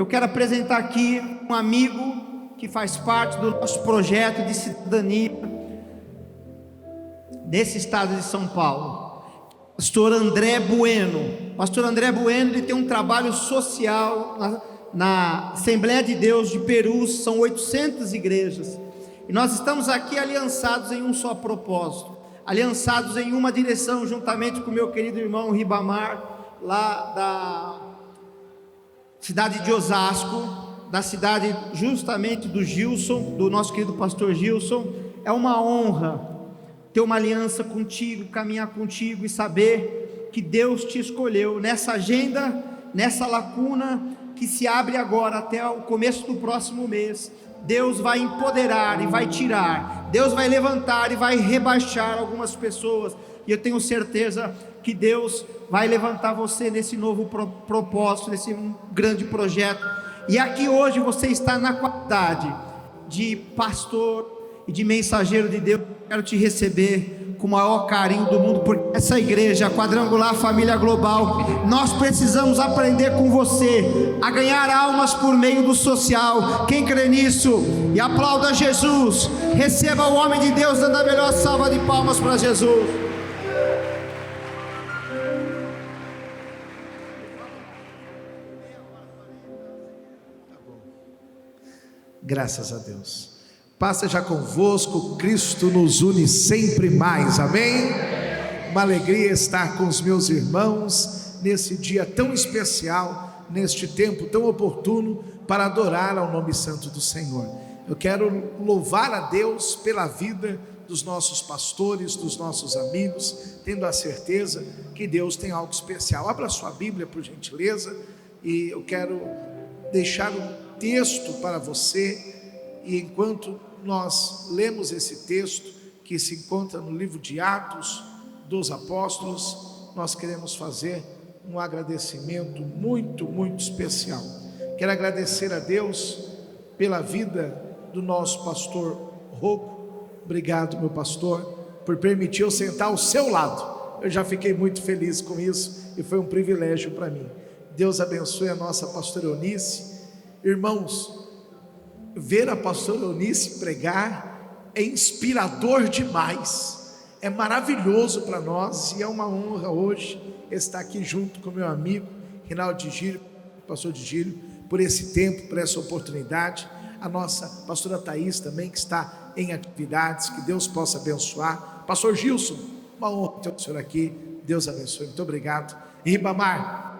Eu quero apresentar aqui um amigo que faz parte do nosso projeto de cidadania desse estado de São Paulo, pastor André Bueno. Pastor André Bueno, ele tem um trabalho social na Assembleia de Deus de Perus. São 800 igrejas, e nós estamos aqui aliançados em um só propósito, aliançados em uma direção, juntamente com meu querido irmão Ribamar, lá da cidade de Osasco, da cidade justamente do Gilson, do nosso querido pastor Gilson. É uma honra ter uma aliança contigo, caminhar contigo e saber que Deus te escolheu nessa agenda, nessa lacuna que se abre agora até o começo do próximo mês. Deus vai empoderar e vai tirar, Deus vai levantar e vai rebaixar algumas pessoas, e eu tenho certeza que Deus vai levantar você nesse novo propósito, nesse grande projeto. E aqui hoje você está na qualidade de pastor e de mensageiro de Deus. Eu quero te receber com o maior carinho do mundo, porque essa igreja, Quadrangular Família Global, nós precisamos aprender com você a ganhar almas por meio do social. Quem crê nisso? E aplauda Jesus. Receba o homem de Deus dando a melhor salva de palmas para Jesus. Graças a Deus. Paz seja convosco, Cristo nos une sempre mais, amém? Uma alegria estar com os meus irmãos nesse dia tão especial, neste tempo tão oportuno para adorar ao nome santo do Senhor. Eu quero louvar a Deus pela vida dos nossos pastores, dos nossos amigos, tendo a certeza que Deus tem algo especial. Abra sua Bíblia, por gentileza, e eu quero deixar um texto para você, e enquanto nós lemos esse texto que se encontra no livro de Atos dos Apóstolos, nós queremos fazer um agradecimento muito especial. Quero agradecer a Deus pela vida do nosso pastor Rocco. Obrigado, meu pastor, por permitir eu sentar ao seu lado. Eu já fiquei muito feliz com isso e foi um privilégio para mim. Deus abençoe a nossa pastora Eunice. Irmãos, ver a pastora Eunice pregar é inspirador demais, é maravilhoso para nós, e é uma honra hoje estar aqui junto com meu amigo Rinaldo Digílio, pastor Digílio, por esse tempo, por essa oportunidade. A nossa pastora Thaís também, que está em atividades, que Deus possa abençoar. Pastor Gilson, uma honra ter o senhor aqui, Deus abençoe, muito obrigado. E Ribamar,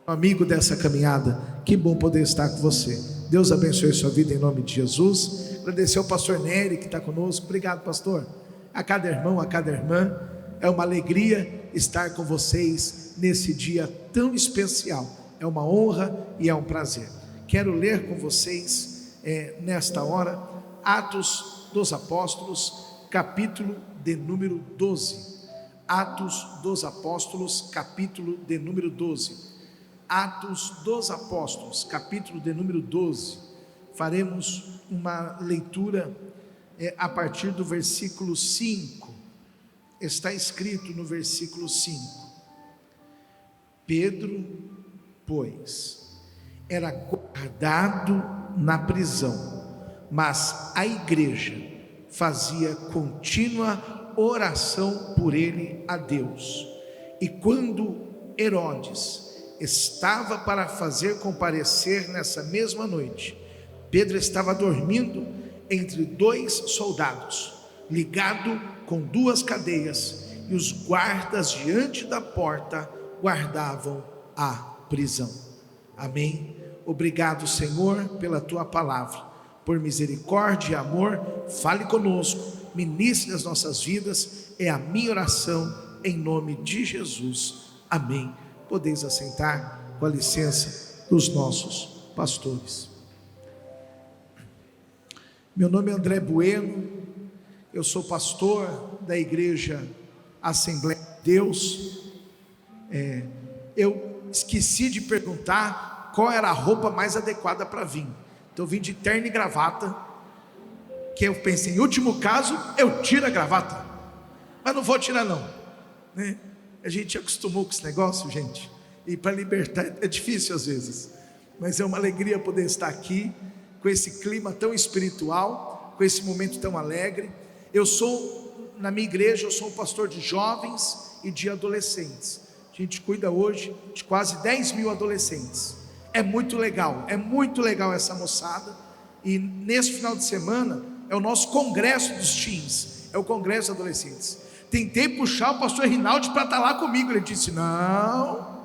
amigo dessa caminhada, que bom poder estar com você. Deus abençoe sua vida em nome de Jesus. Agradecer ao pastor Nery que está conosco. Obrigado, pastor. A cada irmão, a cada irmã, é uma alegria estar com vocês nesse dia tão especial. É uma honra e é um prazer. Quero ler com vocês nesta hora Atos dos Apóstolos, capítulo de número 12. Atos dos Apóstolos, capítulo de número 12. Atos dos Apóstolos, capítulo de número 12. Faremos uma leitura a partir do versículo 5. Está escrito no versículo 5: Pedro, pois, era guardado na prisão, mas a igreja fazia contínua oração por ele a Deus. E quando Herodes estava para fazer comparecer nessa mesma noite, Pedro estava dormindo entre dois soldados, ligado com duas cadeias, e os guardas diante da porta guardavam a prisão. Amém. Obrigado, Senhor, pela tua palavra. Por misericórdia e amor, fale conosco, ministre as nossas vidas, é a minha oração em nome de Jesus. Amém. Podeis assentar, com a licença dos nossos pastores. Meu nome é André Bueno, eu sou pastor da igreja Assembleia de Deus. Eu esqueci de perguntar qual era a roupa mais adequada para vir, então eu vim de terno e gravata, que eu pensei, em último caso, eu tiro a gravata, mas não vou tirar não, né? A gente acostumou com esse negócio, gente, e para libertar é difícil às vezes. mas é uma alegria poder estar aqui, com esse clima tão espiritual, com esse momento tão alegre. Na minha igreja, eu sou um pastor de jovens e de adolescentes. A gente cuida hoje de quase 10 mil adolescentes. É muito legal essa moçada. E nesse final de semana é o nosso congresso dos teens, é o congresso dos adolescentes. Tentei puxar o pastor Rinaldi para estar lá comigo, ele disse: não,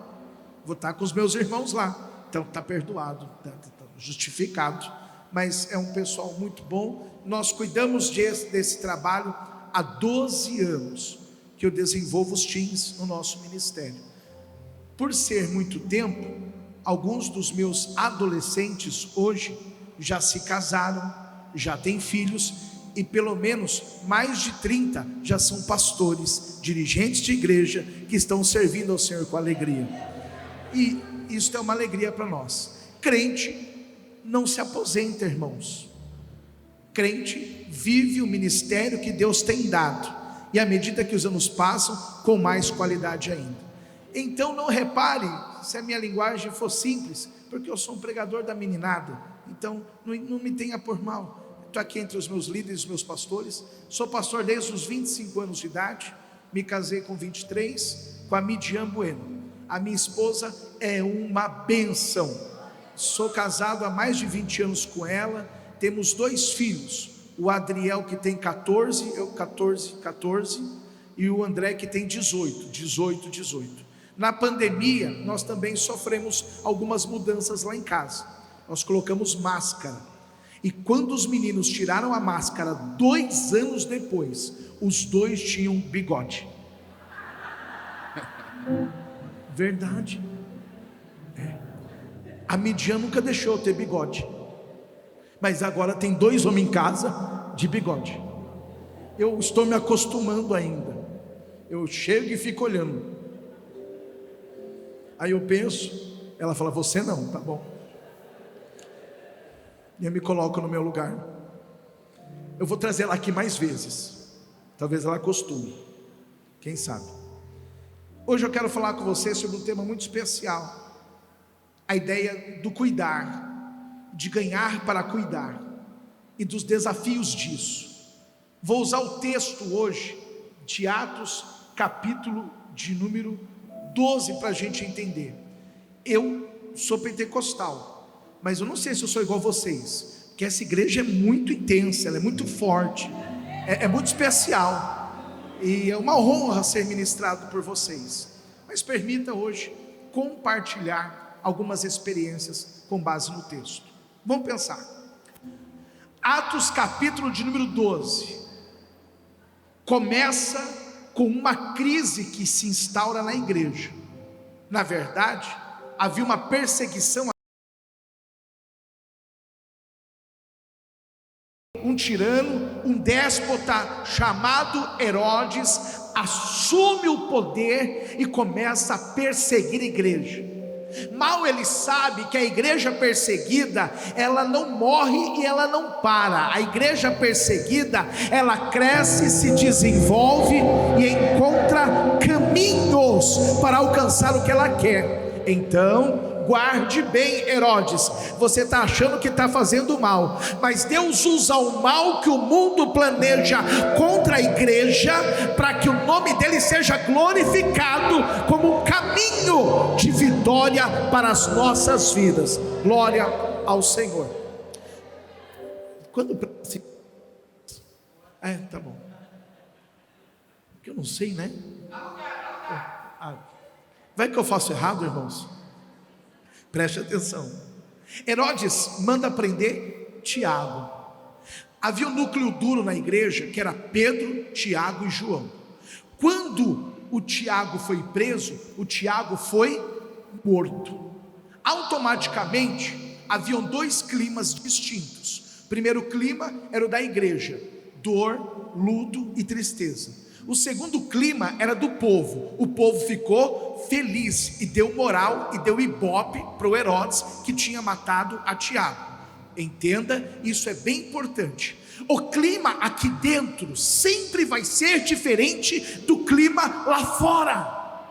vou estar com os meus irmãos lá. Então está perdoado, está justificado. Mas é um pessoal muito bom. Nós cuidamos desse trabalho há 12 anos que eu desenvolvo os teens no nosso ministério. Por ser muito tempo, alguns dos meus adolescentes hoje já se casaram, já têm filhos, e pelo menos mais de 30 já são pastores, dirigentes de igreja, que estão servindo ao Senhor com alegria. E isso é uma alegria para nós. Crente não se aposenta, irmãos. Crente vive o ministério que Deus tem dado, e à medida que os anos passam, com mais qualidade ainda. Então não repare se a minha linguagem for simples, porque eu sou um pregador da meninada. Então não me tenha por mal. Estou aqui entre os meus líderes, os meus pastores. Sou pastor desde os 25 anos de idade. Me casei com 23 com a Midian Bueno. A minha esposa é uma bênção. Sou casado há mais de 20 anos com ela. Temos 2 filhos, o Adriel, que tem 14, e o André, que tem 18. Na pandemia nós também sofremos algumas mudanças lá em casa. Nós colocamos máscara, e quando os meninos tiraram a máscara 2 anos depois, os 2 tinham bigode. Verdade. A Midian nunca deixou eu ter bigode, mas agora tem 2 homens em casa de bigode. Eu estou me acostumando ainda. Eu chego e fico olhando. Aí eu penso, ela fala: você não, tá bom. E eu me coloco no meu lugar. Eu vou trazer ela aqui mais vezes, talvez ela acostume, quem sabe. Hoje eu quero falar com você sobre um tema muito especial: a ideia do cuidar, de ganhar para cuidar, e dos desafios disso. Vou usar o texto hoje de Atos, capítulo de número 12, para a gente entender. Eu sou pentecostal, mas eu não sei se eu sou igual a vocês, porque essa igreja é muito intensa, ela é muito forte, é muito especial, e é uma honra ser ministrado por vocês. Mas permita hoje compartilhar algumas experiências com base no texto. Vamos pensar. Atos capítulo de número 12 começa com uma crise que se instaura na igreja. Na verdade, havia uma perseguição. Um tirano, um déspota chamado Herodes assume o poder e começa a perseguir a igreja. Mal ele sabe que a igreja perseguida, ela não morre e ela não para. A igreja perseguida, ela cresce, se desenvolve e encontra caminhos para alcançar o que ela quer. Então, guarde bem, Herodes, você está achando que está fazendo mal, mas Deus usa o mal que o mundo planeja contra a igreja, para que o nome dele seja glorificado como um caminho de vitória para as nossas vidas. Glória ao Senhor. Quando tá bom, porque eu não sei, né? Vai que eu faço errado, irmãos? Preste atenção. Herodes manda prender Tiago. Havia um núcleo duro na igreja, que era Pedro, Tiago e João. Quando o Tiago foi preso, o Tiago foi morto. Automaticamente haviam 2 climas distintos. O primeiro clima era o da igreja: dor, luto e tristeza. O segundo clima era do povo. O povo ficou feliz e deu moral e deu ibope para o Herodes, que tinha matado a Tiago. Entenda, isso é bem importante. O clima aqui dentro sempre vai ser diferente do clima lá fora.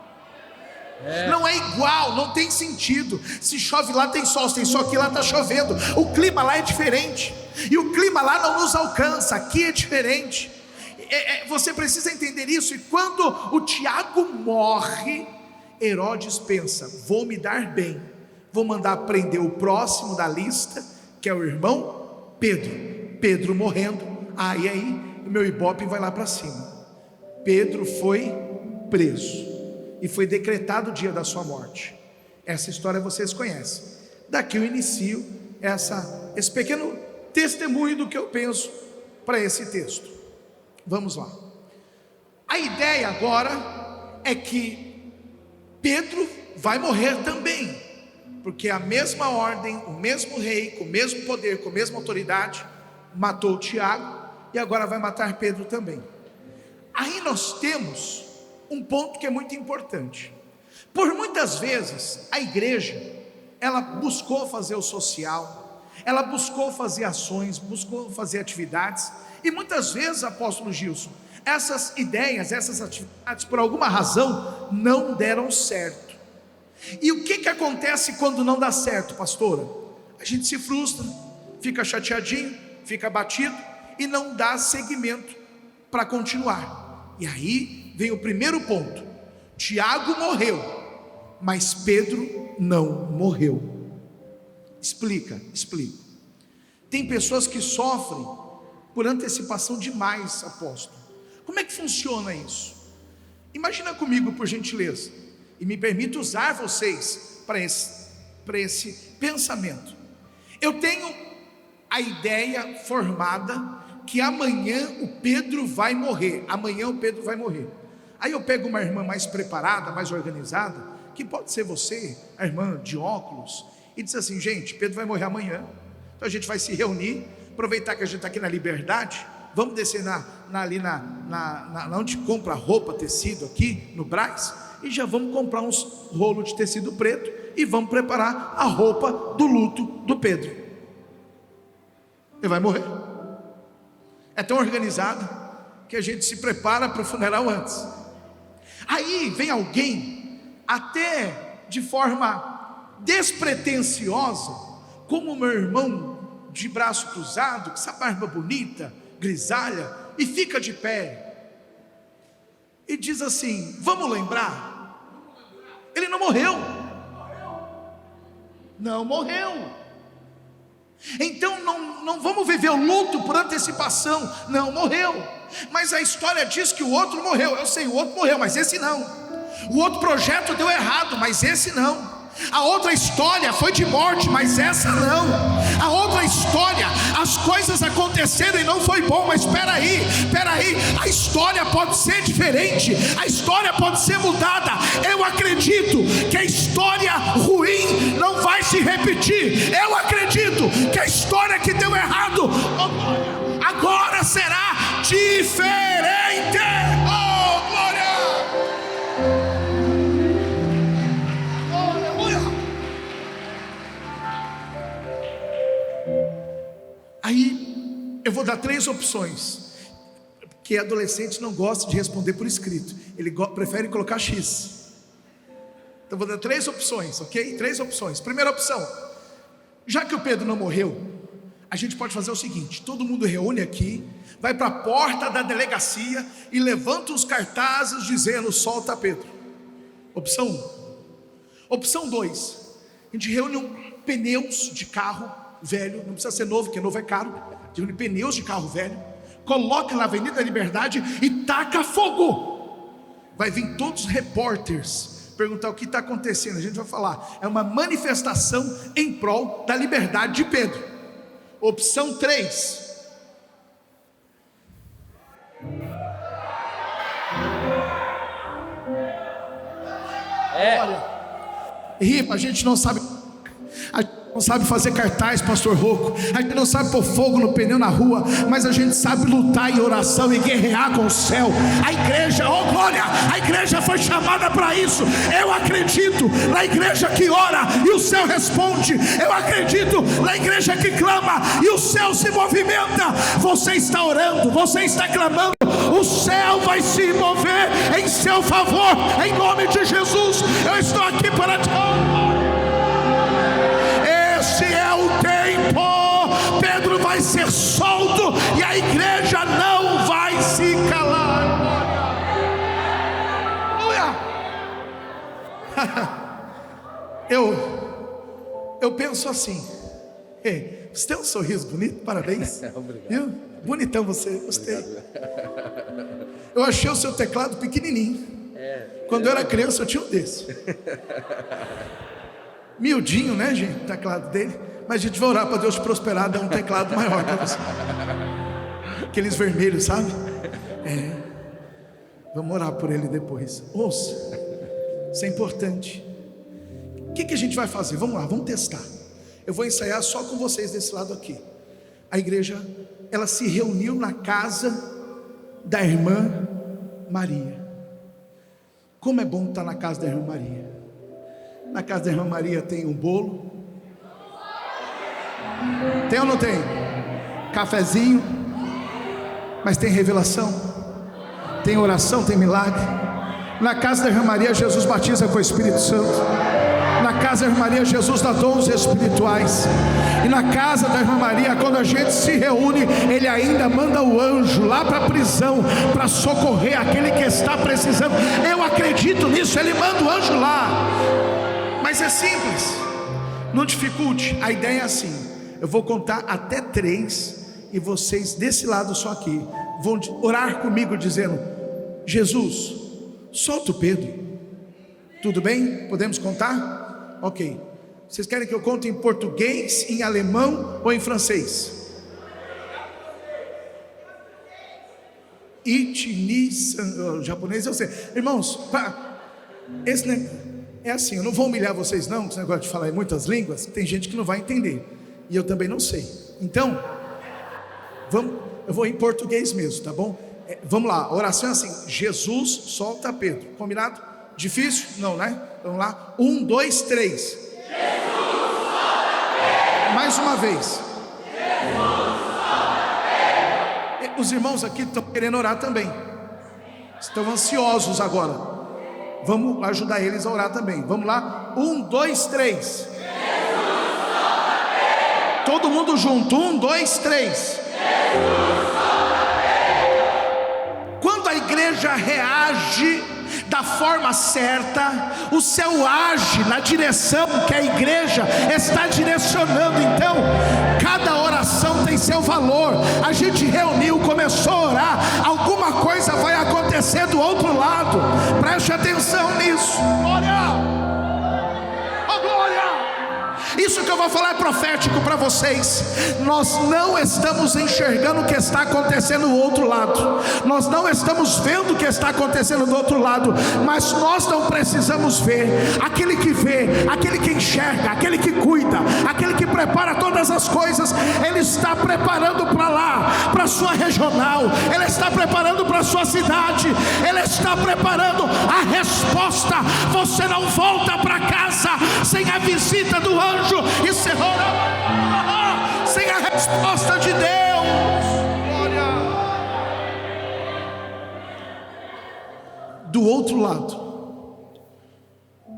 Não é igual, não tem sentido. Se chove lá tem sol, se tem sol aqui lá está chovendo. O clima lá é diferente, e o clima lá não nos alcança, aqui é diferente. Você precisa entender isso. E quando o Tiago morre, Herodes pensa: vou me dar bem, vou mandar prender o próximo da lista, que é o irmão Pedro morrendo, e aí o meu ibope vai lá para cima. Pedro foi preso e foi decretado o dia da sua morte. Essa história vocês conhecem. Daqui eu inicio esse pequeno testemunho do que eu penso para esse texto. Vamos lá. A ideia agora é que Pedro vai morrer também, porque a mesma ordem, o mesmo rei, com o mesmo poder, com a mesma autoridade, matou Tiago e agora vai matar Pedro também. Aí nós temos um ponto que é muito importante. Por muitas vezes a igreja, ela buscou fazer o social, ela buscou fazer ações, buscou fazer atividades, e muitas vezes, apóstolo Gilson, essas ideias, essas atividades, por alguma razão, não deram certo. E o que acontece quando não dá certo, pastora? A gente se frustra, fica chateadinho, fica abatido e não dá seguimento para continuar. E aí vem o primeiro ponto: Tiago morreu, mas Pedro não morreu. Explica. Tem pessoas que sofrem por antecipação demais, apóstolo. Como é que funciona isso? Imagina comigo, por gentileza, e me permita usar vocês para esse pensamento. Eu tenho a ideia formada que amanhã o Pedro vai morrer. Aí eu pego uma irmã mais preparada, mais organizada, que pode ser você, a irmã de óculos, e diz assim: gente, Pedro vai morrer amanhã, então a gente vai se reunir, aproveitar que a gente está aqui na Liberdade, vamos descer ali na onde compra roupa, tecido aqui, no Brás, e já vamos comprar uns rolos de tecido preto, e vamos preparar a roupa do luto do Pedro. Ele vai morrer. É tão organizado que a gente se prepara para o funeral antes. Aí vem alguém, até de forma despretensiosa, como meu irmão de braço cruzado, com essa barba bonita, grisalha, e fica de pé e diz assim: vamos lembrar? Ele não morreu. Então não vamos viver o luto por antecipação. Não morreu, mas a história diz que o outro morreu. Eu sei, o outro morreu, mas esse não. O outro projeto deu errado, mas esse não. A outra história foi de morte, mas essa não. A outra história, as coisas aconteceram e não foi bom, mas espera aí, a história pode ser diferente, a história pode ser mudada. Eu acredito que a história ruim não vai se repetir. Eu acredito que a história que deu errado agora será diferente. Oh, glória! Aí eu vou dar 3 opções, porque adolescente não gosta de responder por escrito, ele prefere colocar X. Então eu vou dar 3 opções, ok? 3 opções. Primeira opção: já que o Pedro não morreu, a gente pode fazer o seguinte: todo mundo reúne aqui, vai para a porta da delegacia e levanta os cartazes dizendo: solta Pedro. Opção 1. Opção 2: a gente reúne pneus de carro velho, não precisa ser novo, porque novo é caro, reúne pneus de carro velho, coloca na Avenida da Liberdade e taca fogo. Vai vir todos os repórteres perguntar o que está acontecendo. A gente vai falar: é uma manifestação em prol da liberdade de Pedro. Opção 3: olha, rima, a gente não sabe fazer cartaz, pastor Rocco, a gente não sabe pôr fogo no pneu na rua, mas a gente sabe lutar em oração e guerrear com o céu. A igreja, oh glória, a igreja foi chamada para isso. Eu acredito na igreja que ora e o céu responde. Eu acredito na igreja que clama e o céu se movimenta. Você está orando, você está clamando, o céu vai se mover em seu favor, em nome de Jesus. Eu estou aqui para te... Esse é o tempo. Pedro vai ser solto e a igreja não vai se calar. Eu penso assim, você tem um sorriso bonito, parabéns. Obrigado. Viu? Bonitão você, gostei. Eu achei o seu teclado pequenininho. Quando eu era criança eu tinha um desse. Miudinho, né, gente, o teclado dele. Mas a gente vai orar para Deus te prosperar, dar um teclado maior para você. Aqueles vermelhos, sabe? Vamos orar por ele depois. Ouça, isso é importante. O que a gente vai fazer? Vamos lá, vamos testar. Eu vou ensaiar só com vocês desse lado aqui. A igreja, ela se reuniu na casa da irmã Maria. Como é bom estar na casa da irmã Maria. Na casa da irmã Maria tem um bolo. Tem ou não tem? Cafezinho. Mas tem revelação, tem oração, tem milagre. Na casa da irmã Maria, Jesus batiza com o Espírito Santo. Na casa da irmã Maria, Jesus dá dons espirituais. E na casa da irmã Maria, quando a gente se reúne, ele ainda manda o anjo lá para a prisão, para socorrer aquele que está precisando. Eu acredito nisso, ele manda o anjo lá. Mas é simples, não dificulte. A ideia é assim: eu vou contar até 3, e vocês desse lado só aqui vão orar comigo dizendo: Jesus, solta o Pedro. Tudo bem? Podemos contar? Ok. Vocês querem que eu conte em português, em alemão ou em francês? Japonês eu sei. Irmãos, esse é assim, eu não vou humilhar vocês não, com esse negócio de falar em muitas línguas. Tem gente que não vai entender, e eu também não sei. Então, eu vou em português mesmo, tá bom? Vamos lá, a oração é assim: Jesus, solta Pedro. Combinado? Difícil? Não, né? Vamos lá, 1, 2, 3. Jesus, solta Pedro. Mais uma vez. Jesus, solta Pedro. Os irmãos aqui estão querendo orar também. Estão ansiosos agora. Vamos ajudar eles a orar também. Vamos lá, 1, 2, 3. Jesus, solta Pedro. Todo mundo junto, 1, 2, 3. Quando a igreja reage da forma certa, o céu age na direção que a igreja está direcionando. Então, cada oração tem seu valor. A gente reuniu, começou a orar, alguma coisa vai acontecer do outro lado. Preste atenção nisso. Glória! Isso que eu vou falar é profético para vocês. Nós não estamos enxergando o que está acontecendo do outro lado. Nós não estamos vendo o que está acontecendo do outro lado. Mas nós não precisamos ver. Aquele que vê, aquele que enxerga, aquele que cuida, aquele que prepara todas as coisas, ele está preparando para lá, para a sua regional. Ele está preparando para a sua cidade. Ele está preparando a resposta. Você não volta para casa sem a visita do anjo e sem a resposta de Deus. Glória. Do outro lado,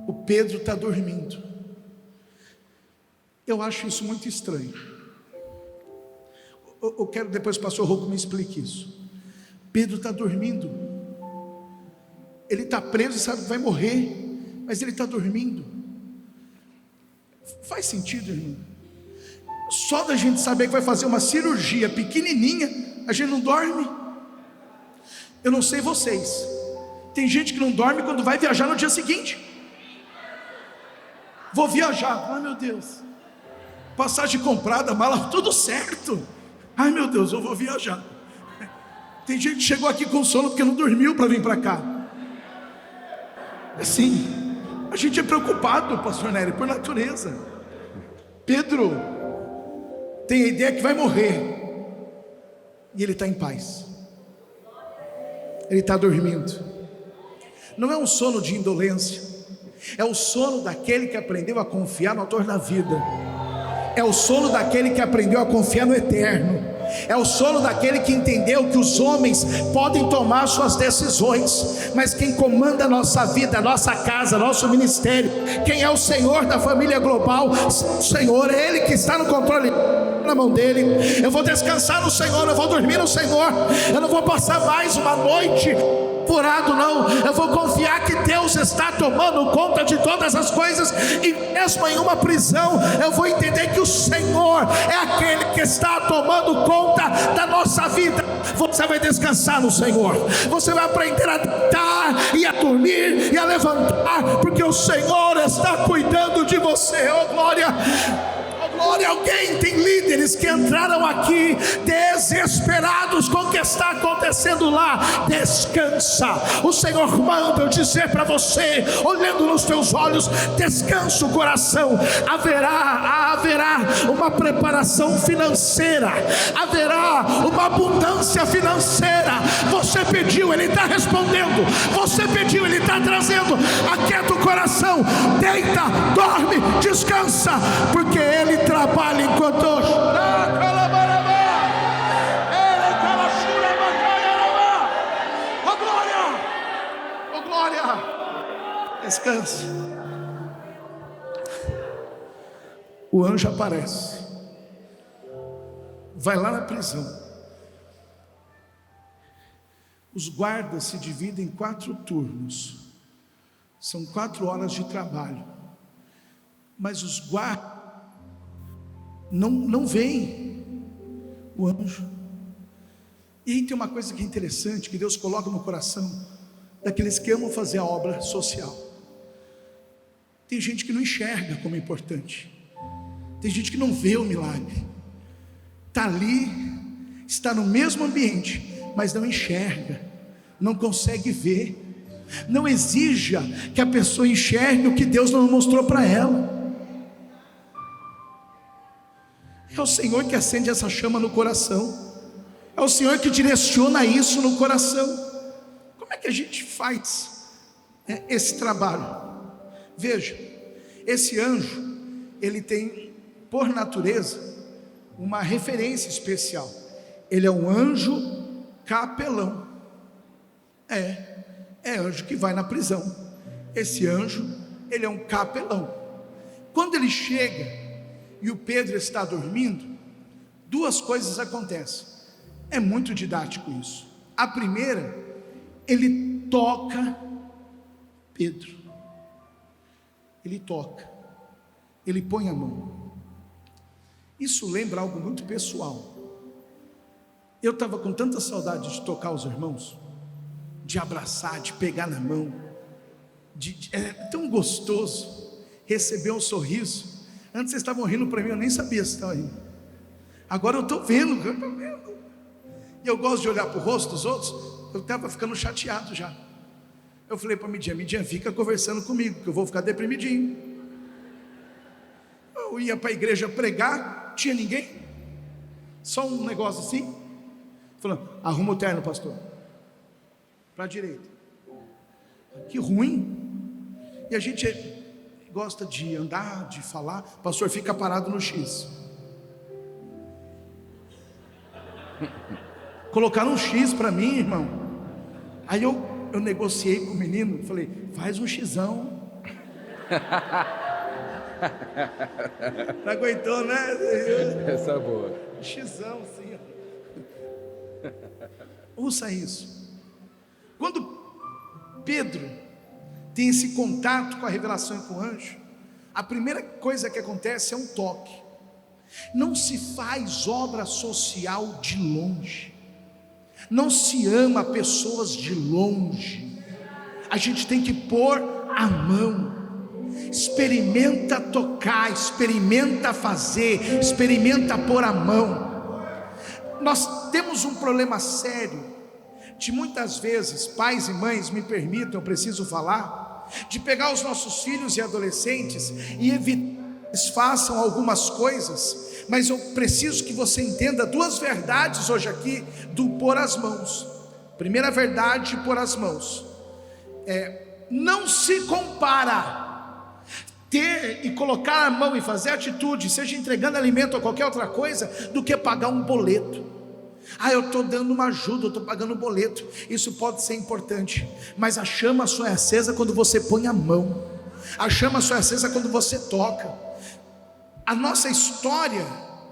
o Pedro está dormindo. Eu acho isso muito estranho. Eu quero depois que o pastor Rocco me explique isso. Pedro está dormindo. Ele está preso e sabe que vai morrer, mas ele está dormindo. Faz sentido, irmão? Só da gente saber que vai fazer uma cirurgia pequenininha, a gente não dorme. Eu não sei vocês, tem gente que não dorme quando vai viajar no dia seguinte. Vou viajar, ai meu Deus, passagem comprada, mala, tudo certo. Ai meu Deus, eu vou viajar. Tem gente que chegou aqui com sono porque não dormiu para vir para cá. Assim, a gente é preocupado, pastor Nery, por natureza. Pedro tem a ideia que vai morrer, e ele está em paz. Ele está dormindo. Não é um sono de indolência, é o sono daquele que aprendeu a confiar no autor da vida. É o sono daquele que aprendeu a confiar no eterno. É o sono daquele que entendeu que os homens podem tomar suas decisões, mas quem comanda a nossa vida, a nossa casa, nosso ministério, quem é o Senhor da família global, o Senhor, é Ele que está no controle, na mão dele. Eu vou descansar no Senhor, eu vou dormir no Senhor, eu não vou passar mais uma noite furado, não. Eu vou confiar que Deus está tomando conta de todas as coisas, e mesmo em uma prisão, eu vou entender que o Senhor é aquele que está tomando conta da nossa vida. Você vai descansar no Senhor, você vai aprender a deitar e a dormir e a levantar, porque o Senhor está cuidando de você. Oh glória! Glória, alguém tem líderes que entraram aqui desesperados com o que está acontecendo lá. Descansa. O Senhor manda eu dizer para você, olhando nos teus olhos, descansa o coração. Haverá uma preparação financeira, haverá uma abundância financeira. Você pediu, Ele está respondendo. Você pediu, Ele está trazendo. Aquieta o coração, deita, dorme, descansa, porque Ele trabalha enquanto oh glória, descansa. O anjo aparece, vai lá na prisão. Os guardas se dividem em 4 turnos, são 4 horas de trabalho, mas os guardas não veem o anjo. E aí tem uma coisa que é interessante, que Deus coloca no coração daqueles que amam fazer a obra social. Tem gente que não enxerga como é importante, tem gente que não vê o milagre, está ali, está no mesmo ambiente, mas não enxerga, não consegue ver. Não exija que a pessoa enxergue o que Deus não mostrou para ela. É o Senhor que acende essa chama no coração, é o Senhor que direciona isso no coração. Como é que a gente faz esse trabalho? Veja, esse anjo, ele tem por natureza uma referência especial. Ele é um anjo capelão. É anjo que vai na prisão. Esse anjo, ele é um capelão. Quando ele chega e o Pedro está dormindo, 2 coisas acontecem. É muito didático isso. A primeira, ele toca Pedro. Ele toca, ele põe a mão. Isso lembra algo muito pessoal. Eu estava com tanta saudade de tocar os irmãos, de abraçar, de pegar na mão, é tão gostoso receber um sorriso. Antes vocês estavam rindo para mim, eu nem sabia se estavam rindo. Agora eu estou vendo. E eu gosto de olhar para o rosto dos outros. Eu estava ficando chateado já. Eu falei para a Midian, fica conversando comigo, que eu vou ficar deprimidinho. Eu ia para a igreja pregar, tinha ninguém, só um negócio assim, falando, arruma o terno, pastor, para a direita. Que ruim. E a gente gosta de andar, de falar, pastor, fica parado no X. Colocaram um X para mim, irmão. Aí eu negociei com o menino, falei, faz um Xão. Não aguentou, né? Essa é boa. Xão, sim. Ouça isso. Quando Pedro tem esse contato com a revelação e com o anjo, a primeira coisa que acontece é um toque. Não se faz obra social de longe, não se ama pessoas de longe. A gente tem que pôr a mão. Experimenta tocar, experimenta fazer, experimenta pôr a mão. Nós temos um problema sério de muitas vezes, pais e mães, me permitam, eu preciso falar, de pegar os nossos filhos e adolescentes e evitar que eles façam algumas coisas, mas eu preciso que você entenda 2 verdades hoje aqui do pôr as mãos. Primeira verdade, pôr as mãos. Não se compara ter e colocar a mão e fazer atitude, seja entregando alimento ou qualquer outra coisa, do que pagar um boleto. Eu estou dando uma ajuda, eu estou pagando um boleto. Isso pode ser importante, mas a chama só é acesa quando você põe a mão. A chama só é acesa quando você toca. A nossa história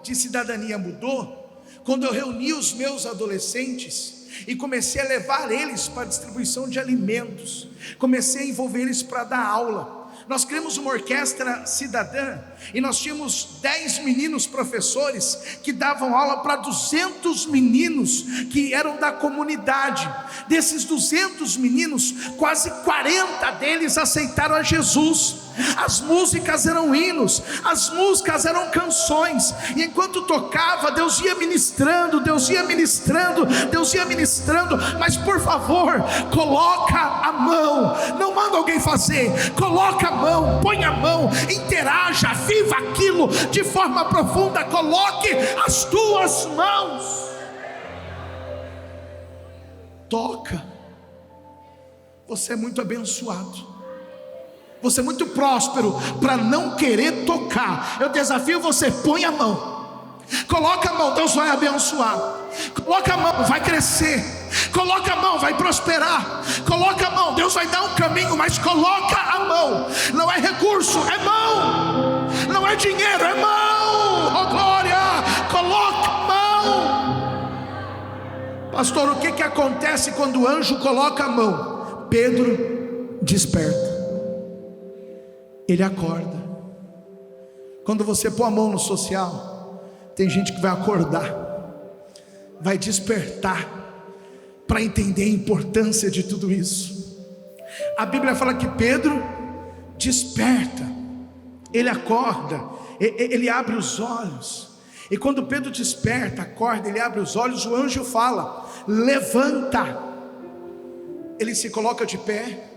de cidadania mudou quando eu reuni os meus adolescentes e comecei a levar eles para a distribuição de alimentos. Comecei a envolver eles para dar aula. Nós criamos uma orquestra cidadã e nós tínhamos 10 meninos professores que davam aula para 200 meninos que eram da comunidade. Desses 200 meninos, quase 40 deles aceitaram a Jesus. As músicas eram hinos, as músicas eram canções, e enquanto tocava, Deus ia ministrando, Deus ia ministrando, Deus ia ministrando. Mas por favor, coloca a mão, não manda alguém fazer, coloca a mão, põe a mão, interaja, viva aquilo de forma profunda, coloque as tuas mãos, toca. Você é muito abençoado, você é muito próspero para não querer tocar. Eu desafio você, põe a mão, coloca a mão, Deus vai abençoar. Coloca a mão, vai crescer. Coloca a mão, vai prosperar. Coloca a mão, Deus vai dar um caminho. Mas coloca a mão, não é recurso, é mão. Não é dinheiro, é mão. Oh glória, coloca a mão. Pastor, o que acontece quando o anjo coloca a mão? Pedro desperta, ele acorda. Quando você põe a mão no social, tem gente que vai acordar, vai despertar para entender a importância de tudo isso. A Bíblia fala que Pedro desperta, ele acorda, ele abre os olhos. E quando Pedro desperta, acorda, ele abre os olhos, o anjo fala: levanta. Ele se coloca de pé,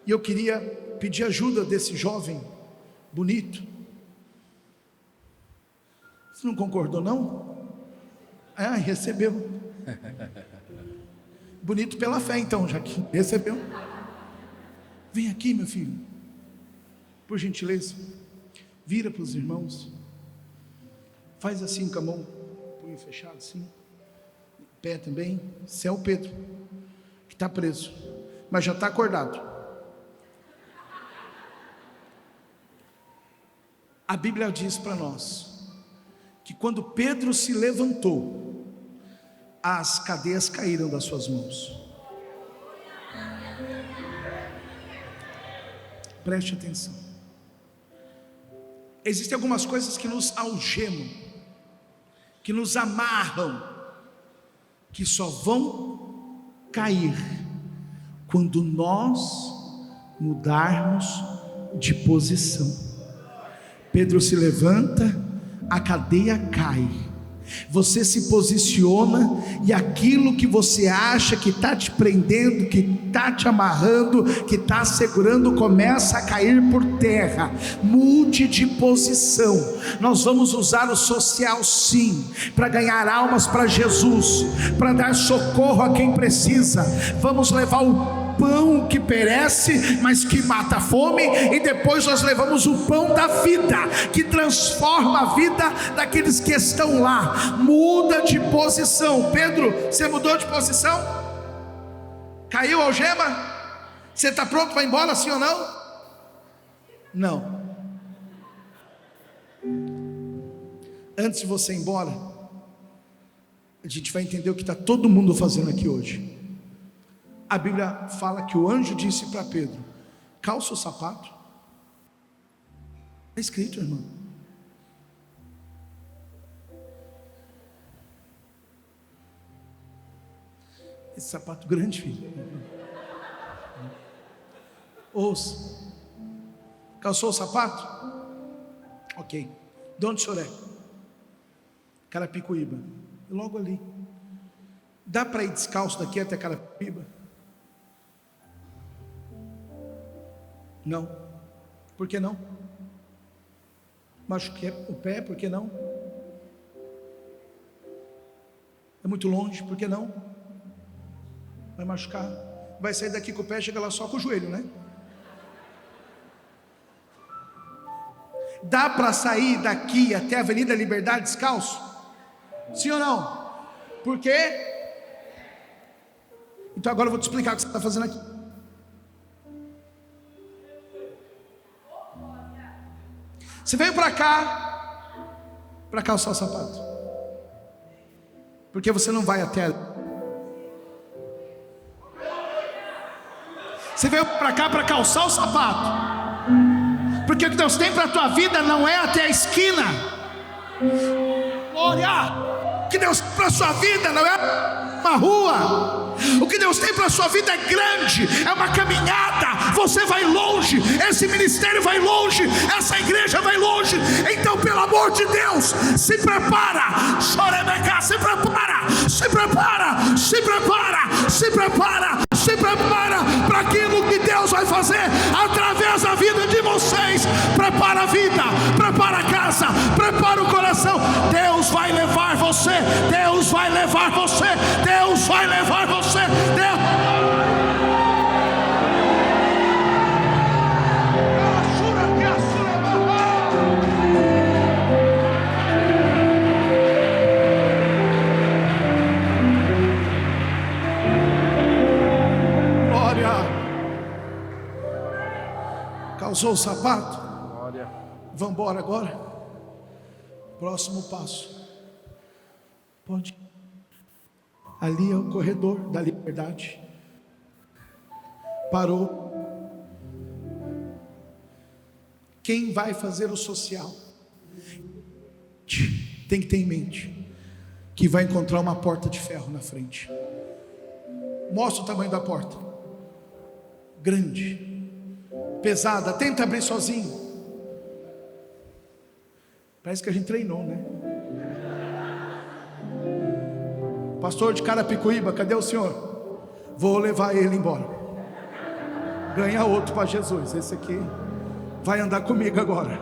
e eu queria pedir ajuda desse jovem bonito. Você não concordou não? Recebeu. Bonito pela fé então, já que recebeu. Vem aqui, meu filho, por gentileza, vira para os irmãos, faz assim com a mão, punho fechado assim, pé também. Esse é o Pedro, que está preso, mas já está acordado. A Bíblia diz para nós que quando Pedro se levantou, as cadeias caíram das suas mãos. Preste atenção. Existem algumas coisas que nos algemam, que nos amarram, que só vão cair quando nós mudarmos de posição. Pedro se levanta, a cadeia cai. Você se posiciona e aquilo que você acha que está te prendendo, que está te amarrando, que está segurando, começa a cair por terra. Mude de posição. Nós vamos usar o social sim, para ganhar almas para Jesus, para dar socorro a quem precisa. Vamos levar o pão que perece, mas que mata a fome, e depois nós levamos o pão da vida, que transforma a vida daqueles que estão lá. Muda de posição. Pedro, você mudou de posição? Caiu a algema? Você está pronto para ir embora, sim ou não? Não. Antes de você ir embora, a gente vai entender o que está todo mundo fazendo aqui hoje. A Bíblia fala que o anjo disse para Pedro: calça o sapato. Está escrito, irmão. Esse sapato grande, filho. Ouça. Calçou o sapato? Ok. De onde o senhor é? Carapicuíba. Logo ali. Dá para ir descalço daqui até Carapicuíba? Não. Por que não? Machuquei o pé, por que não? É muito longe, por que não? Vai machucar. Vai sair daqui com o pé, chega lá só com o joelho, né? Dá para sair daqui até a Avenida Liberdade descalço? Sim ou não? Por quê? Então agora eu vou te explicar o que você está fazendo aqui. Você veio para calçar o sapato, porque você não vai até ali. Você veio para cá para calçar o sapato, porque o que Deus tem para a tua vida não é até a esquina. Glória! O que Deus tem para a sua vida não é uma rua. O que Deus tem para a sua vida é grande, é uma caminhada. Você vai longe, esse ministério vai longe, essa igreja vai longe. Então, pelo amor de Deus, se prepara. Chorebeca, se prepara, se prepara, se prepara, se prepara, se prepara para aquilo que Deus vai fazer através da vida de vocês. Prepara a vida, prepara a casa, prepara o coração. Deus vai levar você, Deus vai levar você, Deus vai levar você. Glória. Calçou o sapato? Glória. Vamos embora agora. Próximo passo. Pode. Ali é o corredor da liberdade. Parou. Quem vai fazer o social tem que ter em mente que vai encontrar uma porta de ferro na frente. Mostra o tamanho da porta. Grande, pesada. Tenta abrir sozinho. Parece que a gente treinou, né? Pastor de Carapicuíba, cadê o senhor? Vou levar ele embora. Ganha outro para Jesus. Esse aqui vai andar comigo agora.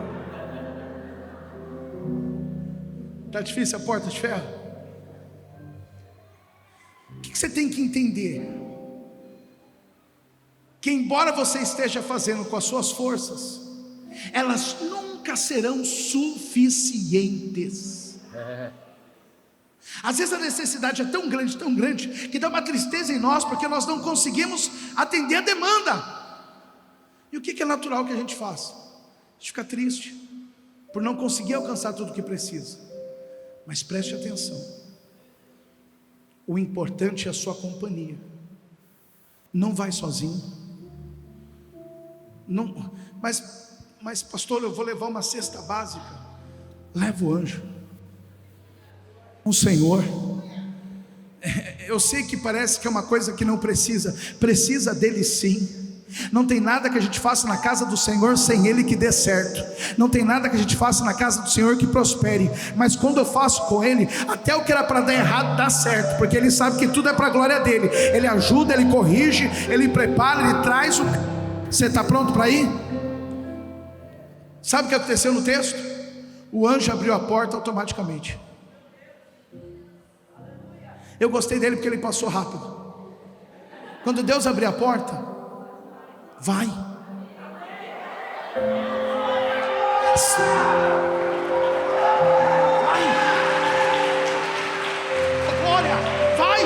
Está difícil a porta de ferro? O que você tem que entender? Que embora você esteja fazendo com as suas forças, elas nunca serão suficientes. Às vezes a necessidade é tão grande, que dá uma tristeza em nós, porque nós não conseguimos atender a demanda. E o que é natural que a gente faça? A gente fica triste, por não conseguir alcançar tudo o que precisa. Mas preste atenção, o importante é a sua companhia. Não vai sozinho. Não, mas pastor, eu vou levar uma cesta básica. Leva o anjo. O Senhor, eu sei que parece que é uma coisa que não precisa dele sim. Não tem nada que a gente faça na casa do Senhor sem ele que dê certo. Não tem nada que a gente faça na casa do Senhor que prospere. Mas quando eu faço com ele, até o que era para dar errado dá certo, porque ele sabe que tudo é para a glória dele. Ele ajuda, ele corrige, ele prepara, ele traz o... Você está pronto para ir? Sabe o que aconteceu no texto? O anjo abriu a porta automaticamente. Eu gostei dele porque ele passou rápido. Quando Deus abrir a porta, vai. Glória, vai.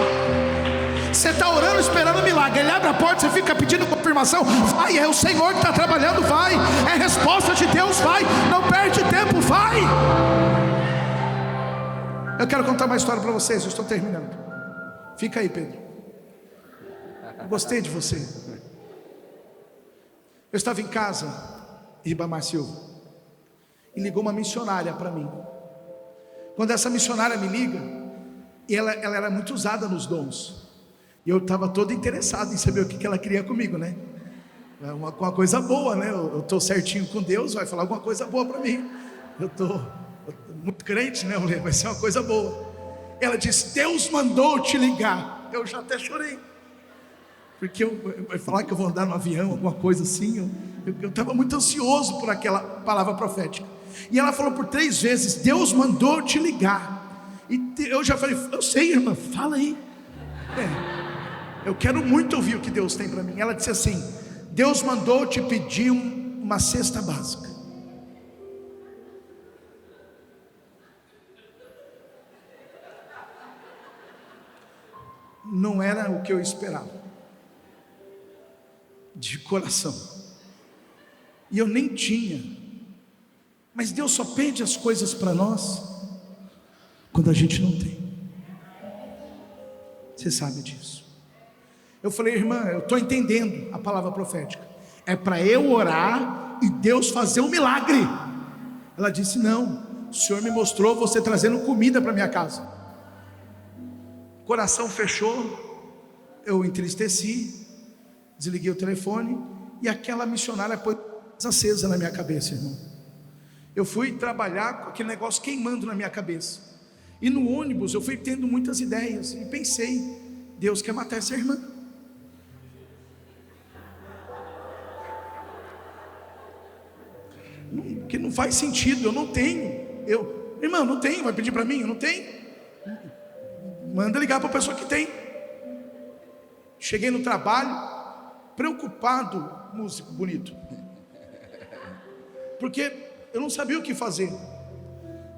Você está orando esperando milagre. Ele abre a porta, você fica pedindo confirmação. Vai, é o Senhor que está trabalhando, vai. É resposta de Deus, vai. Não perde tempo, vai. Eu quero contar uma história para vocês, eu estou terminando. Fica aí, Pedro. Eu gostei de você. Eu estava em casa, em Ribamar Silva, e ligou uma missionária para mim. Quando essa missionária me liga, e ela era muito usada nos dons, e eu estava todo interessado em saber o que ela queria comigo, né? Uma coisa boa, né? Eu estou certinho com Deus, vai falar alguma coisa boa para mim. Eu estou muito crente, né? Vai ser uma coisa boa. Ela disse: Deus mandou te ligar. Eu já até chorei, porque vai falar que eu vou andar no avião, alguma coisa assim. Eu estava muito ansioso por aquela palavra profética. E ela falou por 3 vezes: Deus mandou te ligar. E eu já falei: eu sei, irmã, fala aí. Eu quero muito ouvir o que Deus tem para mim. Ela disse assim: Deus mandou te pedir uma cesta básica. não era o que eu esperava, de coração, e eu nem tinha. Mas Deus só pede as coisas para nós quando a gente não tem. Você sabe disso. Eu falei: irmã, eu estou entendendo a palavra profética, é para eu orar e Deus fazer um milagre. Ela disse: não, o Senhor me mostrou você trazendo comida para minha casa. Coração fechou, eu entristeci, desliguei o telefone, e aquela missionária pôs acesa na minha cabeça, irmão. Eu fui trabalhar com aquele negócio queimando na minha cabeça, e no ônibus eu fui tendo muitas ideias, e pensei: Deus quer matar essa irmã. Que não faz sentido, eu não tenho. Irmão, não tenho, vai pedir para mim? Eu não tenho. Manda ligar para a pessoa que tem. Cheguei no trabalho, preocupado, músico bonito, porque eu não sabia o que fazer.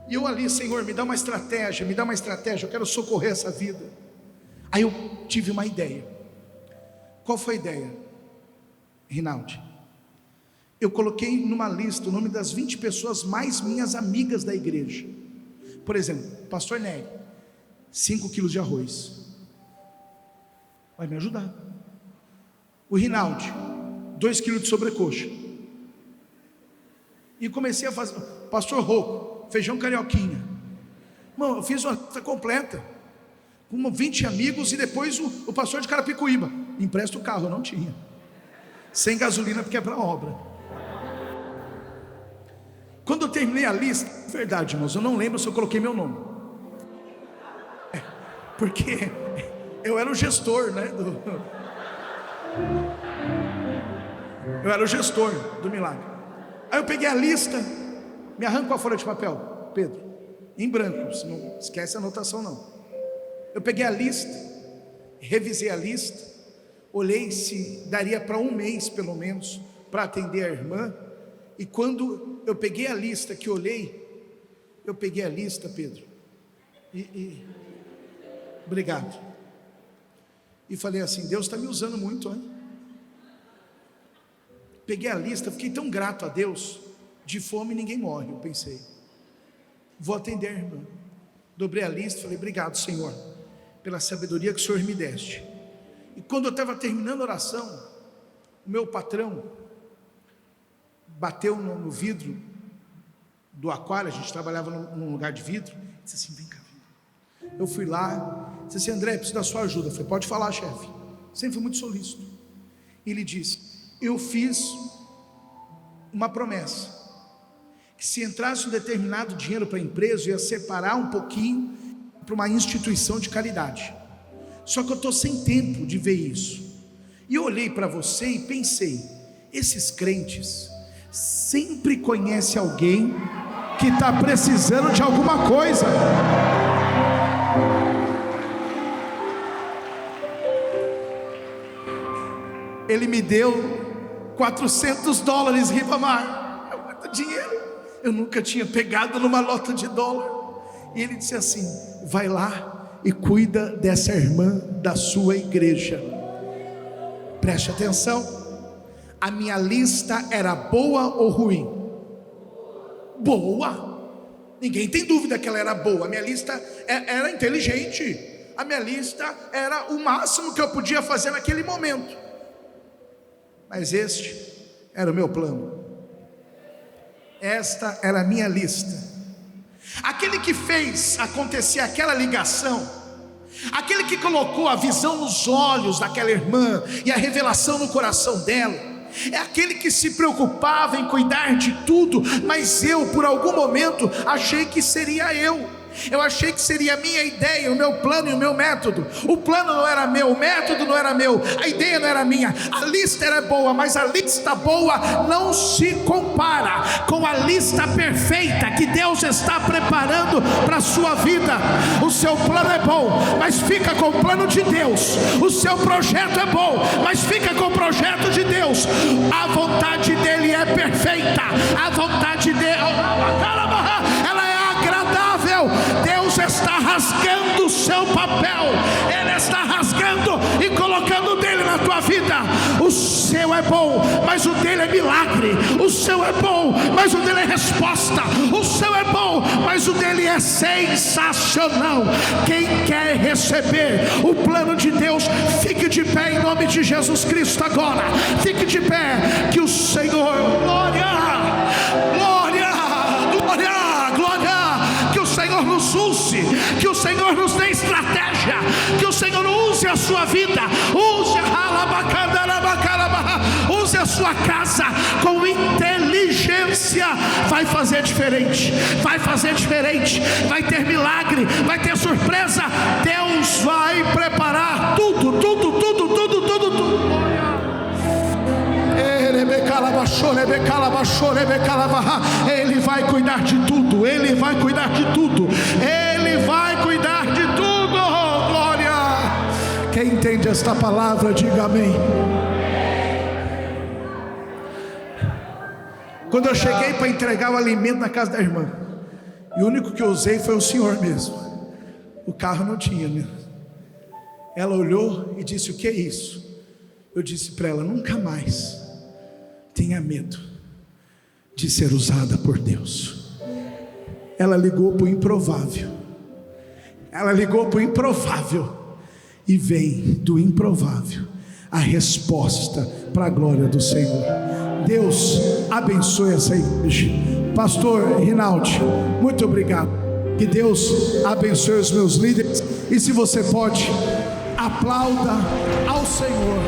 E eu ali: Senhor, me dá uma estratégia, eu quero socorrer essa vida. Aí eu tive uma ideia. Qual foi a ideia, Rinaldi? Eu coloquei numa lista o nome das 20 pessoas mais minhas amigas da igreja. Por exemplo, pastor Nery, 5 quilos de arroz, vai me ajudar. O Rinaldi, 2 quilos de sobrecoxa. E comecei a fazer. Pastor Rocco, feijão carioquinha. Irmão, eu fiz uma lista completa, com 20 amigos. E depois o pastor de Carapicuíba: empresta o carro. Eu não tinha, sem gasolina, porque é para obra. Quando eu terminei a lista, verdade, irmãos, eu não lembro se eu coloquei meu nome, porque eu era o gestor, né? Eu era o gestor do milagre. Aí eu peguei a lista, me arranco a folha de papel, Pedro, em branco, não esquece a anotação não. Eu peguei a lista, revisei a lista, olhei se daria para um mês pelo menos para atender a irmã. E quando eu peguei a lista, que olhei, eu peguei a lista, Pedro, obrigado, e falei assim: Deus está me usando muito, hein? Peguei a lista, fiquei tão grato a Deus. De fome ninguém morre, eu pensei, vou atender a irmã. Dobrei a lista, falei: obrigado, Senhor, pela sabedoria que o Senhor me deste. E quando eu estava terminando a oração, o meu patrão bateu no vidro do aquário. A gente trabalhava num lugar de vidro. Disse assim: vem cá, vem cá. Eu fui lá, disse assim: André, preciso da sua ajuda. Eu falei: pode falar, chefe. Sempre fui muito solícito. E ele disse: eu fiz uma promessa, que se entrasse um determinado dinheiro para a empresa, eu ia separar um pouquinho para uma instituição de caridade. Só que eu estou sem tempo de ver isso. E eu olhei para você e pensei: esses crentes sempre conhecem alguém que está precisando de alguma coisa. Ele me deu $400, Ribamar. É muito dinheiro. Eu nunca tinha pegado numa nota de dólar. E ele disse assim: vai lá e cuida dessa irmã da sua igreja. Preste atenção. A minha lista era boa ou ruim? Boa. Ninguém tem dúvida que ela era boa. A minha lista era inteligente. A minha lista era o máximo que eu podia fazer naquele momento. Mas este era o meu plano. Esta era a minha lista. Aquele que fez acontecer aquela ligação, aquele que colocou a visão nos olhos daquela irmã e a revelação no coração dela, é aquele que se preocupava em cuidar de tudo. Mas eu, por algum momento, achei que seria eu achei que seria a minha ideia, o meu plano e o meu método. O plano não era meu, o método não era meu, a ideia não era minha. A lista era boa, mas a lista boa não se compara com a lista perfeita que Deus está preparando para a sua vida. O seu plano é bom, mas fica com o plano de Deus. O seu projeto é bom, mas fica com o projeto de Deus. A vontade dele é perfeita. A vontade dele, ela é agradável. Deus está rasgando o seu papel. Ele está rasgando e colocando o dele na tua vida. O seu é bom, mas o dele é milagre. O seu é bom, mas o dele é resposta. O seu é bom, mas o dele é sensacional. Quem quer receber o plano de Deus, fique de pé em nome de Jesus Cristo agora. Fique de pé, que o Senhor, glória, glória, glória, glória, que o Senhor nos use, que o Senhor nos dê estratégia, que o Senhor use a sua vida, use a sua casa com inteligência. Vai fazer diferente, vai fazer diferente, vai ter milagre, vai ter surpresa. Deus vai preparar tudo, tudo, tudo, tudo, tudo, tudo. Ele vai cuidar de tudo, Ele vai cuidar de tudo, Ele vai cuidar de tudo. Glória! Quem entende esta palavra, diga amém. Quando eu cheguei para entregar o alimento na casa da irmã, e o único que eu usei foi o Senhor mesmo. O carro não tinha, né? Ela olhou e disse: o que é isso? Eu disse para ela: nunca mais tenha medo de ser usada por Deus. Ela ligou para o improvável. Ela ligou para o improvável. E vem do improvável a resposta para a glória do Senhor. Deus abençoe essa igreja. Pastor Rinaldi, muito obrigado. Que Deus abençoe os meus líderes. E se você pode, aplauda ao Senhor.